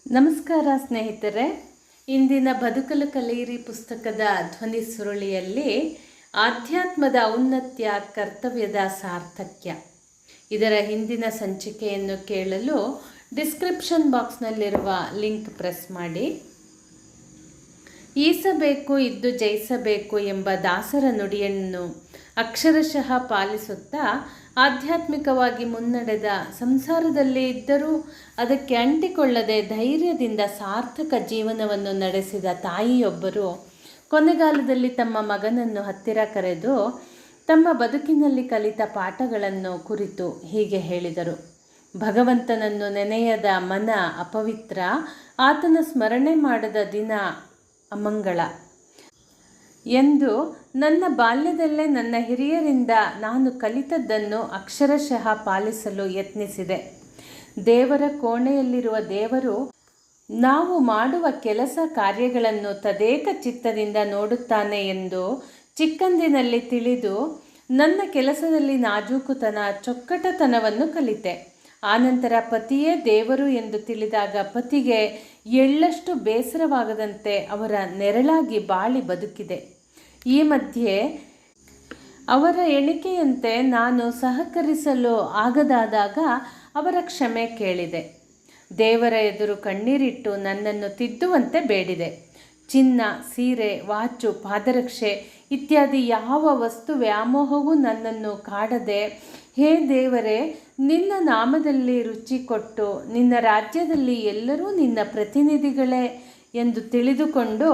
ನಮಸ್ಕಾರ ಸ್ನೇಹಿತರೆ. ಇಂದಿನ ಬದುಕಲು ಕಲಿಯಿರಿ ಪುಸ್ತಕದ ಧ್ವನಿ ಸುರುಳಿಯಲ್ಲಿ ಆಧ್ಯಾತ್ಮದ ಔನ್ನತ್ಯ, ಕರ್ತವ್ಯದ ಸಾರ್ಥಕ್ಯ, ಇದರ ಹಿಂದಿನ ಸಂಚಿಕೆಯನ್ನು ಕೇಳಲು ಡಿಸ್ಕ್ರಿಪ್ಷನ್ ಬಾಕ್ಸ್ನಲ್ಲಿರುವ ಲಿಂಕ್ ಪ್ರೆಸ್ ಮಾಡಿ. ಈಸಬೇಕು ಇದ್ದು ಜಯಿಸಬೇಕು ಎಂಬ ದಾಸರ ನುಡಿಯನ್ನು ಅಕ್ಷರಶಃ ಪಾಲಿಸುತ್ತಾ ಆಧ್ಯಾತ್ಮಿಕವಾಗಿ ಮುನ್ನಡೆದ, ಸಂಸಾರದಲ್ಲಿ ಇದ್ದರೂ ಅದಕ್ಕೆ ಅಂಟಿಕೊಳ್ಳದೆ ಧೈರ್ಯದಿಂದ ಸಾರ್ಥಕ ಜೀವನವನ್ನು ನಡೆಸಿದ ತಾಯಿಯೊಬ್ಬರು ಕೊನೆಗಾಲದಲ್ಲಿ ತಮ್ಮ ಮಗನನ್ನು ಹತ್ತಿರ ಕರೆದು ತಮ್ಮ ಬದುಕಿನಲ್ಲಿ ಕಲಿತ ಪಾಠಗಳನ್ನು ಕುರಿತು ಹೀಗೆ ಹೇಳಿದರು. ಭಗವಂತನನ್ನು ನೆನೆಯದ ಮನ ಅಪವಿತ್ರ, ಆತನ ಸ್ಮರಣೆ ಮಾಡದ ದಿನ ಅಮಂಗಳ ಎಂದು ನನ್ನ ಬಾಲ್ಯದಲ್ಲೇ ನನ್ನ ಹಿರಿಯರಿಂದ ನಾನು ಕಲಿತದ್ದನ್ನು ಅಕ್ಷರಶಃ ಪಾಲಿಸಲು ಯತ್ನಿಸಿದೆ. ದೇವರ ಕೋಣೆಯಲ್ಲಿರುವ ದೇವರು ನಾವು ಮಾಡುವ ಕೆಲಸ ಕಾರ್ಯಗಳನ್ನು ತದೇಕ ಚಿತ್ತದಿಂದ ನೋಡುತ್ತಾನೆ ಎಂದು ಚಿಕ್ಕಂದಿನಲ್ಲಿ ತಿಳಿದು ನನ್ನ ಕೆಲಸದಲ್ಲಿ ನಾಜೂಕುತನ, ಚೊಕ್ಕಟತನವನ್ನು ಕಲಿತೆ. ಆನಂತರ ಪತಿಯೇ ದೇವರು ಎಂದು ತಿಳಿದಾಗ ಪತಿಗೆ ಎಳ್ಳಷ್ಟು ಬೇಸರವಾಗದಂತೆ ಅವರ ನೆರಳಾಗಿ ಬಾಳಿ ಬದುಕಿದೆ. ಈ ಮಧ್ಯೆ ಅವರ ಎಣಿಕೆಯಂತೆ ನಾನು ಸಹಕರಿಸಲು ಆಗದಾದಾಗ ಅವರ ಕ್ಷಮೆ ಕೇಳಿದೆ. ದೇವರ ಎದುರು ಕಣ್ಣೀರಿಟ್ಟು ನನ್ನನ್ನು ತಿದ್ದುವಂತೆ ಬೇಡಿದೆ. ಚಿನ್ನ, ಸೀರೆ, ವಾಚು, ಪಾದರಕ್ಷೆ ಇತ್ಯಾದಿ ಯಾವ ವಸ್ತು ವ್ಯಾಮೋಹವೂ ನನ್ನನ್ನು ಕಾಡದೆ, ಹೇ ದೇವರೇ, ನಿನ್ನ ನಾಮದಲ್ಲಿ ರುಚಿ ಕೊಟ್ಟು ನಿನ್ನ ರಾಜ್ಯದಲ್ಲಿ ಎಲ್ಲರೂ ನಿನ್ನ ಪ್ರತಿನಿಧಿಗಳೇ ಎಂದು ತಿಳಿದುಕೊಂಡು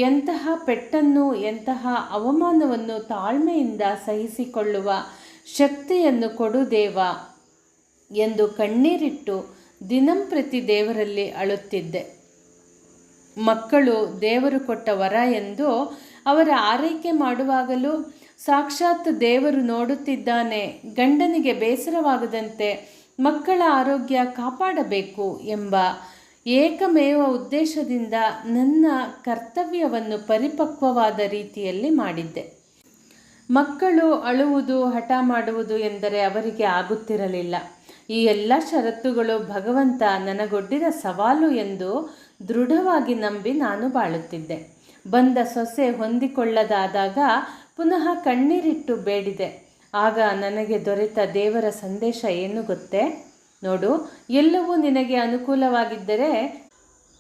ಎಂತಹ ಪೆಟ್ಟನ್ನು, ಎಂತಹ ಅವಮಾನವನ್ನು ತಾಳ್ಮೆಯಿಂದ ಸಹಿಸಿಕೊಳ್ಳುವ ಶಕ್ತಿಯನ್ನು ಕೊಡು ದೇವ ಎಂದು ಕಣ್ಣೀರಿಟ್ಟು ದಿನಂಪ್ರತಿ ದೇವರಲ್ಲಿ ಅಳುತ್ತಿದ್ದೆ. ಮಕ್ಕಳು ದೇವರು ಕೊಟ್ಟ ವರ ಎಂದು ಅವರ ಆರೈಕೆ ಮಾಡುವಾಗಲೂ ಸಾಕ್ಷಾತ್ ದೇವರು ನೋಡುತ್ತಿದ್ದಾನೆ, ಗಂಡನಿಗೆ ಬೇಸರವಾಗದಂತೆ ಮಕ್ಕಳ ಆರೋಗ್ಯ ಕಾಪಾಡಬೇಕು ಎಂಬ ಏಕಮೇವ ಉದ್ದೇಶದಿಂದ ನನ್ನ ಕರ್ತವ್ಯವನ್ನು ಪರಿಪಕ್ವವಾದ ರೀತಿಯಲ್ಲಿ ಮಾಡಿದ್ದೆ. ಮಕ್ಕಳು ಅಳುವುದು, ಹಠ ಮಾಡುವುದು ಎಂದರೆ ಅವರಿಗೆ ಆಗುತ್ತಿರಲಿಲ್ಲ. ಈ ಎಲ್ಲ ಷರತ್ತುಗಳು ಭಗವಂತ ನನಗೊಡ್ಡಿದ ಸವಾಲು ಎಂದು ದೃಢವಾಗಿ ನಂಬಿ ನಾನು ಬಾಳುತ್ತಿದ್ದೆ. ಬಂದ ಸೊಸೆ ಹೊಂದಿಕೊಳ್ಳದಾದಾಗ ಪುನಃ ಕಣ್ಣೀರಿಟ್ಟು ಬೇಡಿದೆ. ಆಗ ನನಗೆ ದೊರೆತ ದೇವರ ಸಂದೇಶ ಏನು ಗೊತ್ತೇ? ನೋಡು, ಎಲ್ಲವೂ ನಿನಗೆ ಅನುಕೂಲವಾಗಿದ್ದರೆ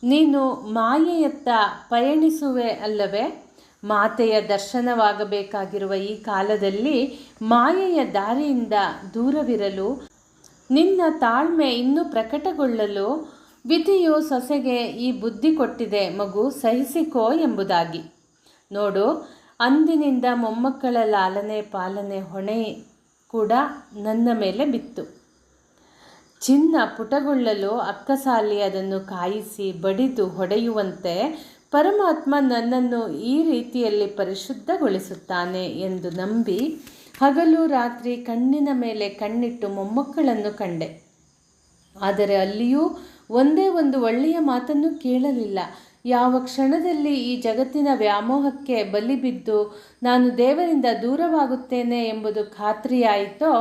ನೀನು ಮಾಯೆಯತ್ತ ಪಯಣಿಸುವೆ ಅಲ್ಲವೇ? ಮಾತೆಯ ದರ್ಶನವಾಗಬೇಕಾಗಿರುವ ಈ ಕಾಲದಲ್ಲಿ ಮಾಯೆಯ ದಾರಿಯಿಂದ ದೂರವಿರಲು, ನಿನ್ನ ತಾಳ್ಮೆ ಇನ್ನೂ ಪ್ರಕಟಗೊಳ್ಳಲು ವಿಧಿಯು ಸೊಸೆಗೆ ಈ ಬುದ್ಧಿ ಕೊಟ್ಟಿದೆ, ಮಗು ಸಹಿಸಿಕೋ ಎಂಬುದಾಗಿ. ನೋಡು, ಅಂದಿನಿಂದ ಮೊಮ್ಮಕ್ಕಳ ಲಾಲನೆ ಪಾಲನೆ ಹೊಣೆ ಕೂಡ ನನ್ನ ಮೇಲೆ ಬಿತ್ತು. ಚಿನ್ನ ಪುಟಗೊಳ್ಳಲು ಅಕ್ಕಸಾಲಿ ಅದನ್ನು ಕಾಯಿಸಿ ಬಡಿದು ಹೊಡೆಯುವಂತೆ ಪರಮಾತ್ಮ ನನ್ನನ್ನು ಈ ರೀತಿಯಲ್ಲಿ ಪರಿಶುದ್ಧಗೊಳಿಸುತ್ತಾನೆ ಎಂದು ನಂಬಿ ಹಗಲು ರಾತ್ರಿ ಕಣ್ಣಿನ ಮೇಲೆ ಕಣ್ಣಿಟ್ಟು ಮೊಮ್ಮಕ್ಕಳನ್ನು ಕಂಡೆ. ಆದರೆ ಅಲ್ಲಿಯೂ ಒಂದೇ ಒಂದು ಒಳ್ಳೆಯ ಮಾತನ್ನು ಕೇಳಲಿಲ್ಲ. ಯಾವ ಕ್ಷಣದಲ್ಲಿ ಈ ಜಗತ್ತಿನ ವ್ಯಾಮೋಹಕ್ಕೆ ಬಲಿಬಿದ್ದು ನಾನು ದೇವರಿಂದ ದೂರವಾಗುತ್ತೇನೆ ಎಂಬುದು ಖಾತ್ರಿಯಾಯಿತೋ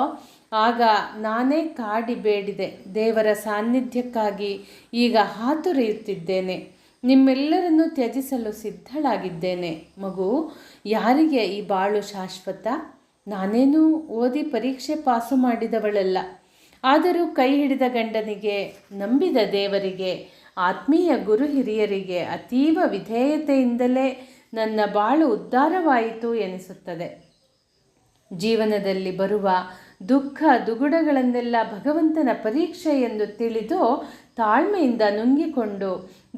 ಆಗ ನಾನೇ ಕಾಡಿ ಬೇಡಿದೆ. ದೇವರ ಸಾನ್ನಿಧ್ಯಕ್ಕಾಗಿ ಈಗ ಹಾತೊರೆಯುತ್ತಿದ್ದೇನೆ. ನಿಮ್ಮೆಲ್ಲರನ್ನೂ ತ್ಯಜಿಸಲು ಸಿದ್ಧಳಾಗಿದ್ದೇನೆ. ಮಗು, ಯಾರಿಗೆ ಈ ಬಾಳು ಶಾಶ್ವತ? ನಾನೇನೂ ಓದಿ ಪರೀಕ್ಷೆ ಪಾಸು ಮಾಡಿದವಳಲ್ಲ. ಆದರೂ ಕೈ ಹಿಡಿದ ಗಂಡನಿಗೆ, ನಂಬಿದ ದೇವರಿಗೆ, ಆತ್ಮೀಯ ಗುರು ಹಿರಿಯರಿಗೆ ಅತೀವ ವಿಧೇಯತೆಯಿಂದಲೇ ನನ್ನ ಬಾಳು ಉದ್ಧಾರವಾಯಿತು ಎನಿಸುತ್ತದೆ. ಜೀವನದಲ್ಲಿ ಬರುವ ದುಃಖ ದುಗುಡಗಳನ್ನೆಲ್ಲ ಭಗವಂತನ ಪರೀಕ್ಷೆ ಎಂದು ತಿಳಿದು ತಾಳ್ಮೆಯಿಂದ ನುಂಗಿಕೊಂಡು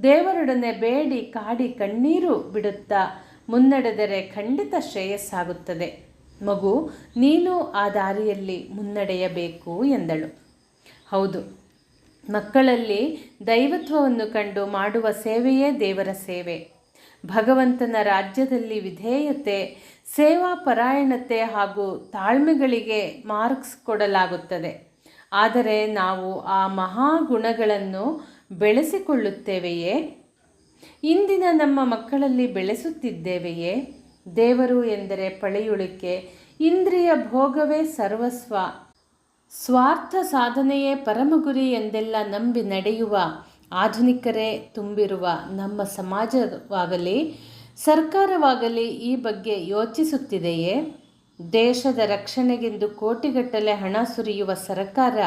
ದೇವರೊಡನೆ ಬೇಡಿ ಕಾಡಿ ಕಣ್ಣೀರು ಬಿಡುತ್ತಾ ಮುನ್ನಡೆದರೆ ಖಂಡಿತ ಶ್ರೇಯಸ್ಸಾಗುತ್ತದೆ. ಮಗು, ನೀನು ಆ ದಾರಿಯಲ್ಲಿ ಮುನ್ನಡೆಯಬೇಕು ಎಂದಳು. ಹೌದು, ಮಕ್ಕಳಲ್ಲಿ ದೈವತ್ವವನ್ನು ಕಂಡು ಮಾಡುವ ಸೇವೆಯೇ ದೇವರ ಸೇವೆ. ಭಗವಂತನ ರಾಜ್ಯದಲ್ಲಿ ವಿಧೇಯತೆ, ಸೇವಾ ಪರಾಯಣತೆ ಹಾಗೂ ತಾಳ್ಮೆಗಳಿಗೆ ಮಾರ್ಕ್ಸ್ ಕೊಡಲಾಗುತ್ತದೆ. ಆದರೆ ನಾವು ಆ ಮಹಾಗುಣಗಳನ್ನು ಬೆಳೆಸಿಕೊಳ್ಳುತ್ತೇವೆಯೇ? ಇಂದಿನ ನಮ್ಮ ಮಕ್ಕಳಲ್ಲಿ ಬೆಳೆಸುತ್ತಿದ್ದೇವೆಯೇ? ದೇವರು ಎಂದರೆ ಪಳೆಯುಳಿಕೆ, ಇಂದ್ರಿಯ ಭೋಗವೇ ಸರ್ವಸ್ವ, ಸ್ವಾರ್ಥ ಸಾಧನೆಯೇ ಪರಮಗುರಿ ಎಂದೆಲ್ಲ ನಂಬಿ ನಡೆಯುವ ಆಧುನಿಕರೇ ತುಂಬಿರುವ ನಮ್ಮ ಸಮಾಜವಾಗಲಿ ಸರ್ಕಾರವಾಗಲಿ ಈ ಬಗ್ಗೆ ಯೋಚಿಸುತ್ತಿದೆಯೇ? ದೇಶದ ರಕ್ಷಣೆಗೆಂದು ಕೋಟಿಗಟ್ಟಲೆ ಹಣ ಸುರಿಯುವ ಸರ್ಕಾರ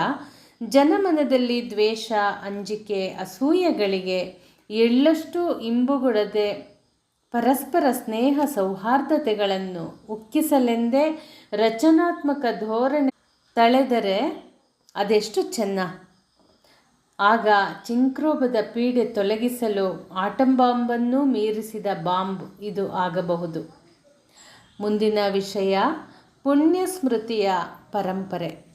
ಜನಮನದಲ್ಲಿ ದ್ವೇಷ, ಅಂಜಿಕೆ, ಅಸೂಯೆಗಳಿಗೆ ಎಳ್ಳಷ್ಟು ಇಂಬುಗೊಡದೆ ಪರಸ್ಪರ ಸ್ನೇಹ ಸೌಹಾರ್ದತೆಗಳನ್ನು ಉಕ್ಕಿಸಲೆಂದೇ ರಚನಾತ್ಮಕ ಧೋರಣೆ ತಳೆದರೆ ಅದೆಷ್ಟು ಚೆನ್ನ. ಆಗ ಚಿಂಕ್ರೋಬದ ಪೀಡೆ ತೊಲಗಿಸಲು ಆಟಂಬಾಂಬನ್ನೂ ಮೀರಿಸಿದ ಬಾಂಬ್ ಇದು ಆಗಬಹುದು. ಮುಂದಿನ ವಿಷಯ ಪುಣ್ಯಸ್ಮೃತಿಯ ಪರಂಪರೆ.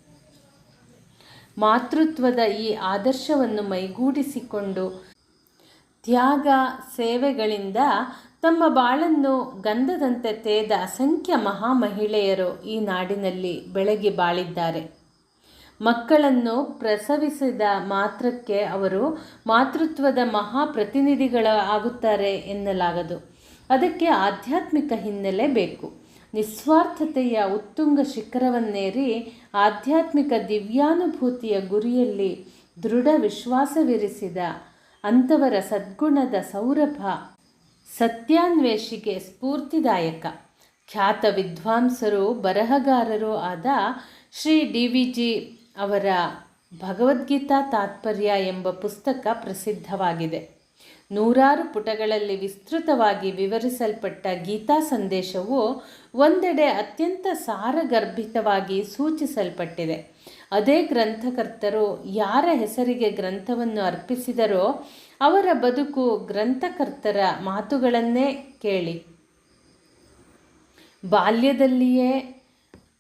ಮಾತೃತ್ವದ ಈ ಆದರ್ಶವನ್ನು ಮೈಗೂಡಿಸಿಕೊಂಡು ತ್ಯಾಗ ಸೇವೆಗಳಿಂದ ತಮ್ಮ ಬಾಳನ್ನು ಗಂಧದಂತೆ ತೇದ ಅಸಂಖ್ಯ ಮಹಾಮಹಿಳೆಯರು ಈ ನಾಡಿನಲ್ಲಿ ಬೆಳಗಿ ಬಾಳಿದ್ದಾರೆ. ಮಕ್ಕಳನ್ನು ಪ್ರಸವಿಸಿದ ಮಾತ್ರಕ್ಕೆ ಅವರು ಮಾತೃತ್ವದ ಮಹಾಪ್ರತಿನಿಧಿಗಳಾಗುತ್ತಾರೆ ಎನ್ನಲಾಗದು. ಅದಕ್ಕೆ ಆಧ್ಯಾತ್ಮಿಕ ಹಿನ್ನೆಲೆ ಬೇಕು. ನಿಸ್ವಾರ್ಥತೆಯ ಉತ್ತುಂಗ ಶಿಖರವನ್ನೇರಿ ಆಧ್ಯಾತ್ಮಿಕ ದಿವ್ಯಾನುಭೂತಿಯ ಗುರಿಯಲ್ಲಿ ದೃಢ ವಿಶ್ವಾಸವಿರಿಸಿದ ಅಂಥವರ ಸದ್ಗುಣದ ಸೌರಭ ಸತ್ಯಾನ್ವೇಷಿಗೆ ಸ್ಫೂರ್ತಿದಾಯಕ. ಖ್ಯಾತ ವಿದ್ವಾಂಸರು ಬರಹಗಾರರೂ ಆದ ಶ್ರೀ ಡಿ.ವಿ.ಜಿ. ಅವರ ಭಗವದ್ಗೀತಾ ತಾತ್ಪರ್ಯ ಎಂಬ ಪುಸ್ತಕ ಪ್ರಸಿದ್ಧವಾಗಿದೆ. ನೂರಾರು ಪುಟಗಳಲ್ಲಿ ವಿಸ್ತೃತವಾಗಿ ವಿವರಿಸಲ್ಪಟ್ಟ ಗೀತಾ ಸಂದೇಶವು ಒಂದೆಡೆ ಅತ್ಯಂತ ಸಾರಗರ್ಭಿತವಾಗಿ ಸೂಚಿಸಲ್ಪಟ್ಟಿದೆ. ಅದೇ ಗ್ರಂಥಕರ್ತರು ಯಾರ ಹೆಸರಿಗೆ ಗ್ರಂಥವನ್ನು ಅರ್ಪಿಸಿದರೋ ಅವರ ಬದುಕು ಗ್ರಂಥಕರ್ತರ ಮಾತುಗಳನ್ನೇ ಕೇಳಿ. ಬಾಲ್ಯದಲ್ಲಿಯೇ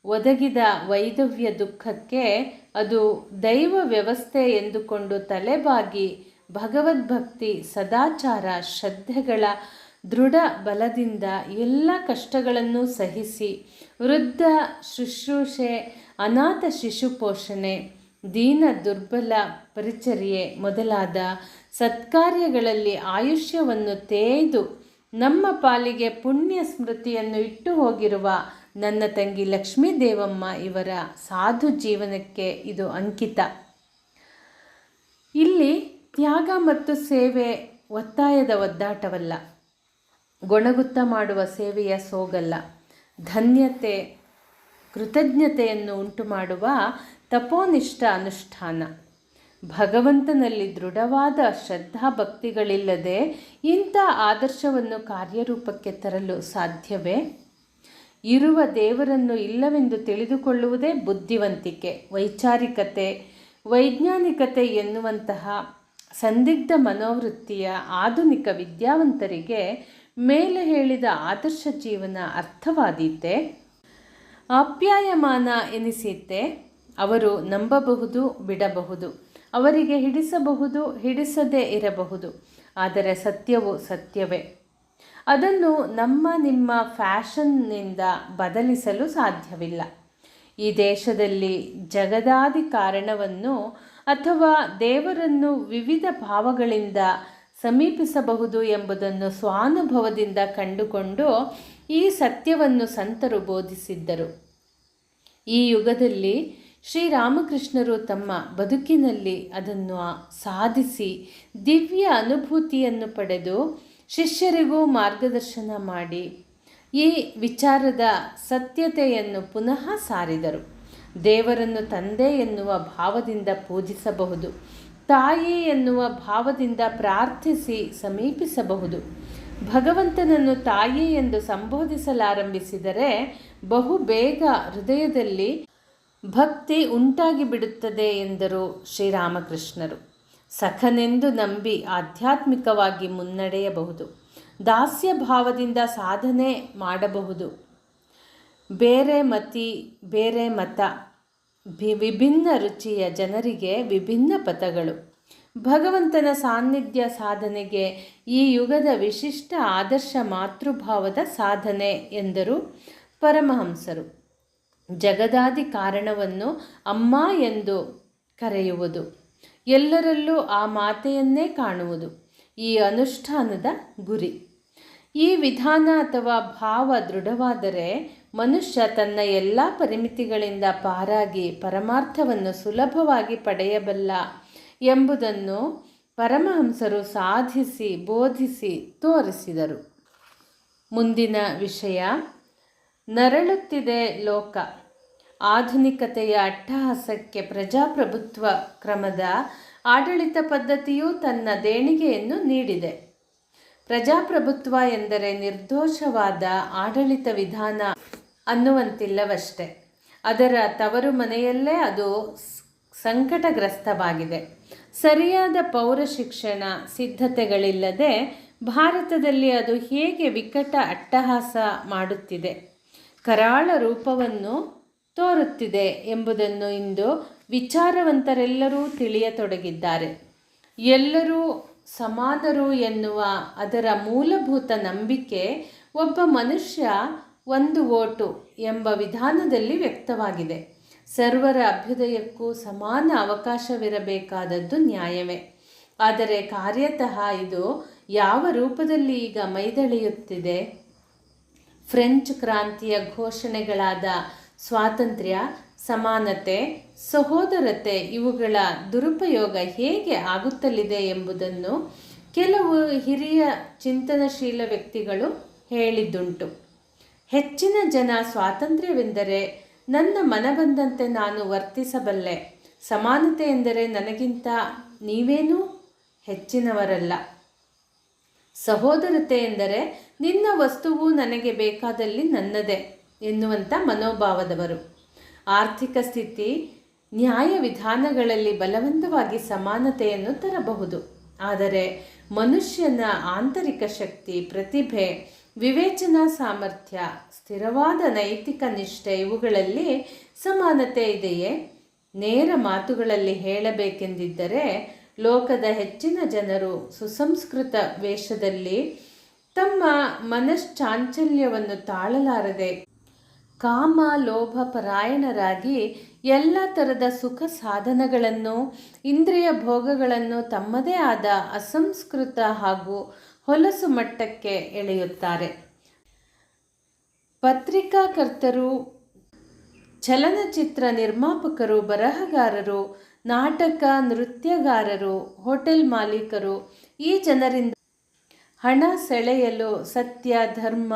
ಒದಗಿದ ವೈಧವ್ಯ ದುಃಖಕ್ಕೆ ಅದು ದೈವ ವ್ಯವಸ್ಥೆ ಎಂದುಕೊಂಡು ತಲೆಬಾಗಿ ಭಗವದ್ಭಕ್ತಿ, ಸದಾಚಾರ, ಶ್ರದ್ಧೆಗಳ ದೃಢ ಬಲದಿಂದ ಎಲ್ಲ ಕಷ್ಟಗಳನ್ನು ಸಹಿಸಿ ವೃದ್ಧ ಶುಶ್ರೂಷೆ, ಅನಾಥ ಶಿಶು ಪೋಷಣೆ, ದೀನ ದುರ್ಬಲ ಪರಿಚರ್ಯೆ ಮೊದಲಾದ ಸತ್ಕಾರ್ಯಗಳಲ್ಲಿ ಆಯುಷ್ಯವನ್ನು ತೇಯ್ದು ನಮ್ಮ ಪಾಲಿಗೆ ಪುಣ್ಯ ಸ್ಮೃತಿಯನ್ನು ಇಟ್ಟು ಹೋಗಿರುವ ನನ್ನ ತಂಗಿ ಲಕ್ಷ್ಮೀದೇವಮ್ಮ ಇವರ ಸಾಧು ಜೀವನಕ್ಕೆ ಇದು ಅಂಕಿತ. ಇಲ್ಲಿ ತ್ಯಾಗ ಮತ್ತು ಸೇವೆ ಒತ್ತಾಯದ ಒದ್ದಾಟವಲ್ಲ, ಗೊಣಗುತ್ತ ಮಾಡುವ ಸೇವೆಯ ಸೋಗಲ್ಲ, ಧನ್ಯತೆ ಕೃತಜ್ಞತೆಯನ್ನು ಉಂಟು ಮಾಡುವ ತಪೋನಿಷ್ಠ ಅನುಷ್ಠಾನ. ಭಗವಂತನಲ್ಲಿ ದೃಢವಾದ ಶ್ರದ್ಧಾಭಕ್ತಿಗಳಿಲ್ಲದೆ ಇಂಥ ಆದರ್ಶವನ್ನು ಕಾರ್ಯರೂಪಕ್ಕೆ ತರಲು ಸಾಧ್ಯವೇ? ಇರುವ ದೇವರನ್ನು ಇಲ್ಲವೆಂದು ತಿಳಿದುಕೊಳ್ಳುವುದೇ ಬುದ್ಧಿವಂತಿಕೆ, ವೈಚಾರಿಕತೆ, ವೈಜ್ಞಾನಿಕತೆ ಎನ್ನುವಂತಹ ಸಂದಿಗ್ಧ ಮನೋವೃತ್ತಿಯ ಆಧುನಿಕ ವಿದ್ಯಾವಂತರಿಗೆ ಮೇಲೆ ಹೇಳಿದ ಆದರ್ಶ ಜೀವನ ಅರ್ಥವಾದೀತೆ? ಆಪ್ಯಾಯಮಾನ ಎನಿಸೀತೆ? ಅವರು ನಂಬಬಹುದು, ಬಿಡಬಹುದು, ಅವರಿಗೆ ಹಿಡಿಸಬಹುದು, ಹಿಡಿಸದೇ ಇರಬಹುದು. ಆದರೆ ಸತ್ಯವು ಸತ್ಯವೇ. ಅದನ್ನು ನಿಮ್ಮ ಫ್ಯಾಷನ್ನಿಂದ ಬದಲಿಸಲು ಸಾಧ್ಯವಿಲ್ಲ. ಈ ದೇಶದಲ್ಲಿ ಜಗದಾದಿ ಕಾರಣವನ್ನು ಅಥವಾ ದೇವರನ್ನು ವಿವಿಧ ಭಾವಗಳಿಂದ ಸಮೀಪಿಸಬಹುದು ಎಂಬುದನ್ನು ಸ್ವಾನುಭವದಿಂದ ಕಂಡುಕೊಂಡು ಈ ಸತ್ಯವನ್ನು ಸಂತರು ಬೋಧಿಸಿದ್ದರು. ಈ ಯುಗದಲ್ಲಿ ಶ್ರೀರಾಮಕೃಷ್ಣರು ತಮ್ಮ ಬದುಕಿನಲ್ಲಿ ಅದನ್ನು ಸಾಧಿಸಿ ದಿವ್ಯ ಅನುಭೂತಿಯನ್ನು ಪಡೆದು ಶಿಷ್ಯರಿಗೂ ಮಾರ್ಗದರ್ಶನ ಮಾಡಿ ಈ ವಿಚಾರದ ಸತ್ಯತೆಯನ್ನು ಪುನಃ ಸಾರಿದರು. ದೇವರನ್ನು ತಂದೆ ಎನ್ನುವ ಭಾವದಿಂದ ಪೂಜಿಸಬಹುದು, ತಾಯಿ ಎನ್ನುವ ಭಾವದಿಂದ ಪ್ರಾರ್ಥಿಸಿ ಸಮೀಪಿಸಬಹುದು. ಭಗವಂತನನ್ನು ತಾಯಿ ಎಂದು ಸಂಬೋಧಿಸಲಾರಂಭಿಸಿದರೆ ಬಹುಬೇಗ ಹೃದಯದಲ್ಲಿ ಭಕ್ತಿ ಉಂಟಾಗಿ ಬಿಡುತ್ತದೆ ಎಂದರು ಶ್ರೀರಾಮಕೃಷ್ಣರು. ಸಖನೆಂದು ನಂಬಿ ಆಧ್ಯಾತ್ಮಿಕವಾಗಿ ಮುನ್ನಡೆಯಬಹುದು. ದಾಸ್ಯ ಭಾವದಿಂದ ಸಾಧನೆ ಮಾಡಬಹುದು. ಬೇರೆ ಮತಿ, ಬೇರೆ ಮತ, ವಿಭಿನ್ನ ರುಚಿಯ ಜನರಿಗೆ ವಿಭಿನ್ನ ಪಥಗಳು. ಭಗವಂತನ ಸಾನ್ನಿಧ್ಯ ಸಾಧನೆಗೆ ಈ ಯುಗದ ವಿಶಿಷ್ಟ ಆದರ್ಶ ಮಾತೃಭಾವದ ಸಾಧನೆ ಎಂದರು ಪರಮಹಂಸರು. ಜಗದಾದಿ ಕಾರಣವನ್ನು ಅಮ್ಮ ಎಂದು ಕರೆಯುವುದು, ಎಲ್ಲರಲ್ಲೂ ಆ ಮಾತೆಯನ್ನೇ ಕಾಣುವುದು ಈ ಅನುಷ್ಠಾನದ ಗುರಿ. ಈ ವಿಧಾನ ಅಥವಾ ಭಾವ ದೃಢವಾದರೆ ಮನುಷ್ಯ ತನ್ನ ಎಲ್ಲ ಪರಿಮಿತಿಗಳಿಂದ ಪಾರಾಗಿ ಪರಮಾರ್ಥವನ್ನು ಸುಲಭವಾಗಿ ಪಡೆಯಬಲ್ಲ ಎಂಬುದನ್ನು ಪರಮಹಂಸರು ಸಾಧಿಸಿ ಬೋಧಿಸಿ ತೋರಿಸಿದರು. ಮುಂದಿನ ವಿಷಯ, ನರಳುತ್ತಿದೆ ಲೋಕ. ಆಧುನಿಕತೆಯ ಅಟ್ಟಹಾಸಕ್ಕೆ ಪ್ರಜಾಪ್ರಭುತ್ವ ಕ್ರಮದ ಆಡಳಿತ ಪದ್ಧತಿಯು ತನ್ನ ದೇಣಿಗೆಯನ್ನು ನೀಡಿದೆ. ಪ್ರಜಾಪ್ರಭುತ್ವ ಎಂದರೆ ನಿರ್ದೋಷವಾದ ಆಡಳಿತ ವಿಧಾನ ಅನ್ನುವಂತಿಲ್ಲವಷ್ಟೇ. ಅದರ ತವರು ಮನೆಯಲ್ಲೇ ಅದು ಸಂಕಟಗ್ರಸ್ತವಾಗಿದೆ. ಸರಿಯಾದ ಪೌರ ಶಿಕ್ಷಣ ಸಿದ್ಧತೆಗಳಿಲ್ಲದೆ ಭಾರತದಲ್ಲಿ ಅದು ಹೇಗೆ ವಿಕಟ ಅಟ್ಟಹಾಸ ಮಾಡುತ್ತಿದೆ, ಕರಾಳ ರೂಪವನ್ನು ತೋರುತ್ತಿದೆ ಎಂಬುದನ್ನು ಇಂದು ವಿಚಾರವಂತರೆಲ್ಲರೂ ತಿಳಿಯತೊಡಗಿದ್ದಾರೆ. ಎಲ್ಲರೂ ಸಮಾನರು ಎನ್ನುವ ಅದರ ಮೂಲಭೂತ ನಂಬಿಕೆ ಒಬ್ಬ ಮನುಷ್ಯ ಒಂದು ವೋಟು ಎಂಬ ವಿಧಾನದಲ್ಲಿ ವ್ಯಕ್ತವಾಗಿದೆ. ಸರ್ವರ ಅಭ್ಯುದಯಕ್ಕೂ ಸಮಾನ ಅವಕಾಶವಿರಬೇಕಾದದ್ದು ನ್ಯಾಯವೇ. ಆದರೆ ಕಾರ್ಯತಃ ಇದು ಯಾವ ರೂಪದಲ್ಲಿ ಈಗ ಮೈದಳೆಯುತ್ತಿದೆ? ಫ್ರೆಂಚ್ ಕ್ರಾಂತಿಯ ಘೋಷಣೆಗಳಾದ ಸ್ವಾತಂತ್ರ್ಯ, ಸಮಾನತೆ, ಸಹೋದರತೆ ಇವುಗಳ ದುರುಪಯೋಗ ಹೇಗೆ ಆಗುತ್ತಲಿದೆ ಎಂಬುದನ್ನು ಕೆಲವು ಹಿರಿಯ ಚಿಂತನಶೀಲ ವ್ಯಕ್ತಿಗಳು ಹೇಳಿದ್ದುಂಟು. ಹೆಚ್ಚಿನ ಜನ ಸ್ವಾತಂತ್ರ್ಯವೆಂದರೆ ನನ್ನ ಮನಬಂದಂತೆ ನಾನು ವರ್ತಿಸಬಲ್ಲೆ, ಸಮಾನತೆ ಎಂದರೆ ನನಗಿಂತ ನೀವೇನೂ ಹೆಚ್ಚಿನವರಲ್ಲ, ಸಹೋದರತೆ ಎಂದರೆ ನಿನ್ನ ವಸ್ತುವು ನನಗೆ ಬೇಕಾದಲ್ಲಿ ನನ್ನದೇ ಎನ್ನುವಂಥ ಮನೋಭಾವದವರು. ಆರ್ಥಿಕ ಸ್ಥಿತಿ, ನ್ಯಾಯ ವಿಧಾನಗಳಲ್ಲಿ ಬಲವಂತವಾಗಿ ಸಮಾನತೆಯನ್ನು ತರಬಹುದು. ಆದರೆ ಮನುಷ್ಯನ ಆಂತರಿಕ ಶಕ್ತಿ, ಪ್ರತಿಭೆ, ವಿವೇಚನಾ ಸಾಮರ್ಥ್ಯ, ಸ್ಥಿರವಾದ ನೈತಿಕ ನಿಷ್ಠೆ ಇವುಗಳಲ್ಲಿ ಸಮಾನತೆ ಇದೆಯೇ? ನೇರ ಮಾತುಗಳಲ್ಲಿ ಹೇಳಬೇಕೆಂದಿದ್ದರೆ ಲೋಕದ ಹೆಚ್ಚಿನ ಜನರು ಸುಸಂಸ್ಕೃತ ವೇಷದಲ್ಲಿ ತಮ್ಮ ಮನಶ್ಚಾಂಚಲ್ಯವನ್ನು ತಾಳಲಾರದೆ ಕಾಮ ಲೋಭ ಪರಾಯಣರಾಗಿ ಎಲ್ಲ ಥರದ ಸುಖ ಸಾಧನಗಳನ್ನು, ಇಂದ್ರಿಯ ಭೋಗಗಳನ್ನು ತಮ್ಮದೇ ಆದ ಅಸಂಸ್ಕೃತ ಹಾಗೂ ಹೊಲಸು ಮಟ್ಟಕ್ಕೆ ಎಳೆಯುತ್ತಾರೆ. ಪತ್ರಿಕಾಕರ್ತರು, ಚಲನಚಿತ್ರ ನಿರ್ಮಾಪಕರು, ಬರಹಗಾರರು, ನಾಟಕ ನೃತ್ಯಗಾರರು, ಹೋಟೆಲ್ ಮಾಲೀಕರು ಈ ಜನರಿಂದ ಹಣ ಸೆಳೆಯಲು ಸತ್ಯ, ಧರ್ಮ,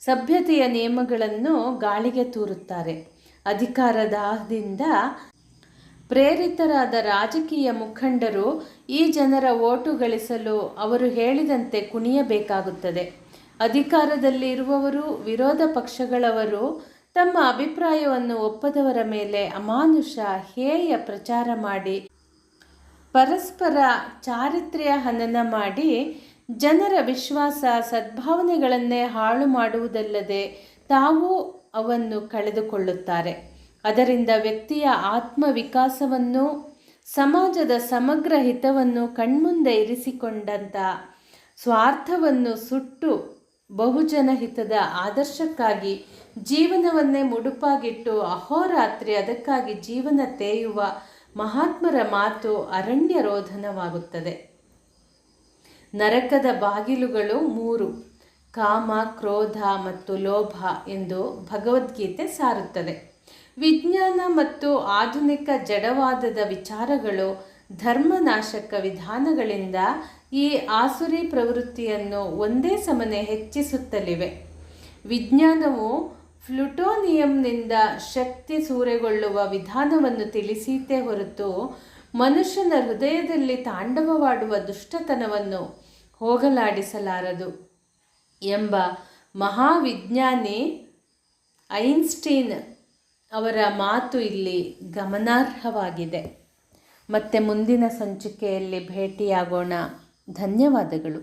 ಸಭ್ಯತೆಯ ನಿಯಮಗಳನ್ನು ಗಾಳಿಗೆ ತೂರುತ್ತಾರೆ. ಅಧಿಕಾರದಾಹದಿಂದ ಪ್ರೇರಿತರಾದ ರಾಜಕೀಯ ಮುಖಂಡರು ಈ ಜನರ ಓಟು ಗಳಿಸಲು ಅವರು ಹೇಳಿದಂತೆ ಕುಣಿಯಬೇಕಾಗುತ್ತದೆ. ಅಧಿಕಾರದಲ್ಲಿ ಇರುವವರು, ವಿರೋಧ ಪಕ್ಷಗಳವರು ತಮ್ಮ ಅಭಿಪ್ರಾಯವನ್ನು ಒಪ್ಪದವರ ಮೇಲೆ ಅಮಾನುಷ ಹೇಯ ಪ್ರಚಾರ ಮಾಡಿ ಪರಸ್ಪರ ಚಾರಿತ್ರ್ಯ ಹನನ ಮಾಡಿ ಜನರ ವಿಶ್ವಾಸ, ಸದ್ಭಾವನೆಗಳನ್ನೇ ಹಾಳು ಮಾಡುವುದಲ್ಲದೆ ತಾವು ಅವನ್ನು ಕಳೆದುಕೊಳ್ಳುತ್ತಾರೆ. ಅದರಿಂದ ವ್ಯಕ್ತಿಯ ಆತ್ಮವಿಕಾಸವನ್ನು, ಸಮಾಜದ ಸಮಗ್ರ ಹಿತವನ್ನು ಕಣ್ಮುಂದೆ ಇರಿಸಿಕೊಂಡಂಥ ಸ್ವಾರ್ಥವನ್ನು ಸುಟ್ಟು ಬಹುಜನ ಹಿತದ ಆದರ್ಶಕ್ಕಾಗಿ ಜೀವನವನ್ನೇ ಮುಡುಪಾಗಿಟ್ಟು ಅಹೋರಾತ್ರಿ ಅದಕ್ಕಾಗಿ ಜೀವನ ತೇಯುವ ಮಹಾತ್ಮರ ಮಾತು ಅರಣ್ಯ ರೋಧನವಾಗುತ್ತದೆ. ನರಕದ ಬಾಗಿಲುಗಳು 3: ಕಾಮ, ಕ್ರೋಧ ಮತ್ತು ಲೋಭ ಎಂದು ಭಗವದ್ಗೀತೆ ಸಾರುತ್ತದೆ. ವಿಜ್ಞಾನ ಮತ್ತು ಆಧುನಿಕ ಜಡವಾದದ ವಿಚಾರಗಳು ಧರ್ಮನಾಶಕ ವಿಧಾನಗಳಿಂದ ಈ ಆಸುರಿ ಪ್ರವೃತ್ತಿಯನ್ನು ಒಂದೇ ಸಮನೆ ಹೆಚ್ಚಿಸುತ್ತಲಿವೆ. ವಿಜ್ಞಾನವು ಪ್ಲುಟೋನಿಯಂನಿಂದ ಶಕ್ತಿ ಸೂರೆಗೊಳ್ಳುವ ವಿಧಾನವನ್ನು ತಿಳಿಸೀತೇ ಹೊರತು ಮನುಷ್ಯನ ಹೃದಯದಲ್ಲಿ ತಾಂಡವವಾಡುವ ದುಷ್ಟತನವನ್ನು ಹೋಗಲಾಡಿಸಲಾರದು ಎಂಬ ಮಹಾವಿಜ್ಞಾನಿ ಐನ್ಸ್ಟೀನ್ ಅವರ ಮಾತು ಇಲ್ಲಿ ಗಮನಾರ್ಹವಾಗಿದೆ. ಮತ್ತೆ ಮುಂದಿನ ಸಂಚಿಕೆಯಲ್ಲಿ ಭೇಟಿಯಾಗೋಣ. ಧನ್ಯವಾದಗಳು.